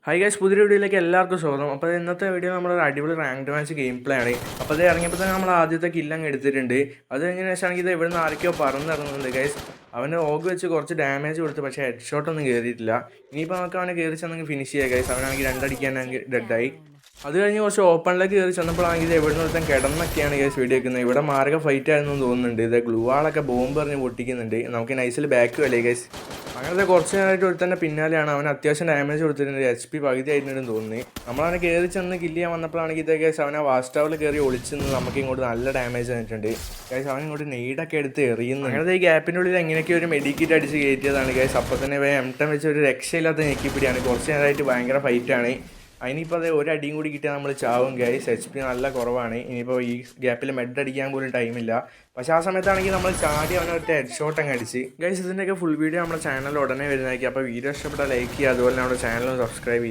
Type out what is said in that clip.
High guys, പുതിയ വീഡിയോയിലേക്ക് എല്ലാവർക്കും സ്വാഗതം. അപ്പോൾ ഇന്നത്തെ വീഡിയോ നമ്മളൊരു അടിപൊളി റാങ്ക്ഡ് മാച്ച് ഗെയിം പ്ലേ ആണ്. അപ്പോൾ അത് ഇറങ്ങിയപ്പോൾ തന്നെ നമ്മൾ ആദ്യത്തെ കില്ലങ്ങ് എടുത്തിട്ടുണ്ട്. അത് കഴിഞ്ഞ ശേഷമാണെങ്കിൽ ഇത് ഇവിടുന്ന് ആരൊക്കെയോ പറന്നിറങ്ങുന്നുണ്ട് ഗൈസ്. അവന് ഓഗ് വെച്ച് കുറച്ച് ഡാമേജ് കൊടുത്തു, പക്ഷേ ഹെഡ് ഷോട്ടൊന്നും കയറിയിട്ടില്ല. ഇനിയിപ്പോൾ നമുക്ക് അവനെ കയറി ചെന്നെങ്കിൽ ഫിനിഷ് ചെയ്യാം ഗൈസ്. അവനാണെങ്കിൽ രണ്ടടിക്കാനാണെങ്കിൽ ഡെഡായി. അത് കഴിഞ്ഞ് കുറച്ച് ഓപ്പണിലേക്ക് കയറി ചെന്നപ്പോഴാണെങ്കിൽ ഇത് എവിടെ നിന്ന് കിടന്നൊക്കെയാണ് ഗൈസ് വീഡിയോ വെക്കുന്നത്. ഇവിടെ മാർഗ ഫൈറ്റ് ആയിരുന്നു തോന്നുന്നുണ്ട്. ഇത് ഗ്ലൂ വാളൊക്കെ ബോംബ് എറിഞ്ഞ് പൊട്ടിക്കുന്നുണ്ട്. നമുക്ക് നൈസിൽ ബാക്ക് വല്ലേ ഗൈസ്. അങ്ങനത്തെ കുറച്ച് നേരമായിട്ട് ഒരുത്തന്നെ പിന്നാലെയാണ്. അവൻ അത്യാവശ്യം ഡാമേജ് കൊടുത്തിട്ടുണ്ട്. HP പകുതി ആയിട്ടുണ്ടെന്ന് തോന്നി. നമ്മളവനെ കയറി ചെന്ന് കില്ല് ചെയ്യാൻ വന്നപ്പോഴാണെങ്കിൽ ഇതേ ഗൈസ് അവനെ വാസ്റ്റ് ടവറിൽ കയറി ഒളിച്ച് നിന്ന് നമുക്ക് ഇങ്ങോട്ട് നല്ല ഡാമേജ് തന്നിട്ടുണ്ട് ഗൈസ്. അവൻ ഇങ്ങോട്ട് നെയ്ഡൊക്കെ എടുത്ത് എറിയുന്നു. അങ്ങനത്തെ ഈ ഗ്യാപ്പിൻ്റെ ഉള്ളിൽ എങ്ങനെയൊക്കെ ഒരു മെഡിക്കിറ്റ് അടിച്ച് കയറ്റിയതാണ് ഗൈസ്. അപ്പോൾ തന്നെ M10 വെച്ച് ഒരു രക്ഷയില്ലാത്ത ഞെക്കിപ്പിടിയാണ്. കുറച്ച് നേരമായിട്ട് ഭയങ്കര ഫൈറ്റാണ്. അതിനിപ്പോൾ അത് ഒരു അടിയും കൂടി കിട്ടിയാൽ നമ്മൾ ചാവും ഗൈസ്. HP നല്ല കുറവാണ്. ഇനിയിപ്പോൾ ഈ ഗ്യാപ്പിൽ മെഡ് അടിക്കാൻ പോലും ടൈമില്ല. പക്ഷേ ആ സമയത്താണെങ്കിൽ നമ്മൾ ചാടി അവനെ ഒറ്റ ഹെഡ് ഷോട്ട് അങ്ങ് അടിച്ച് ഗൈസ്. ഇതിൻ്റെയൊക്കെ ഫുൾ വീഡിയോ നമ്മുടെ ചാനലിൽ ഉടനെ വരുന്നതായിരിക്കും. അപ്പോൾ വീഡിയോ ഇഷ്ടപ്പെട്ടാൽ ലൈക്ക് ചെയ്യുക, അതുപോലെ നമ്മുടെ ചാനലും സബ്സ്ക്രൈബ് ചെയ്യുക.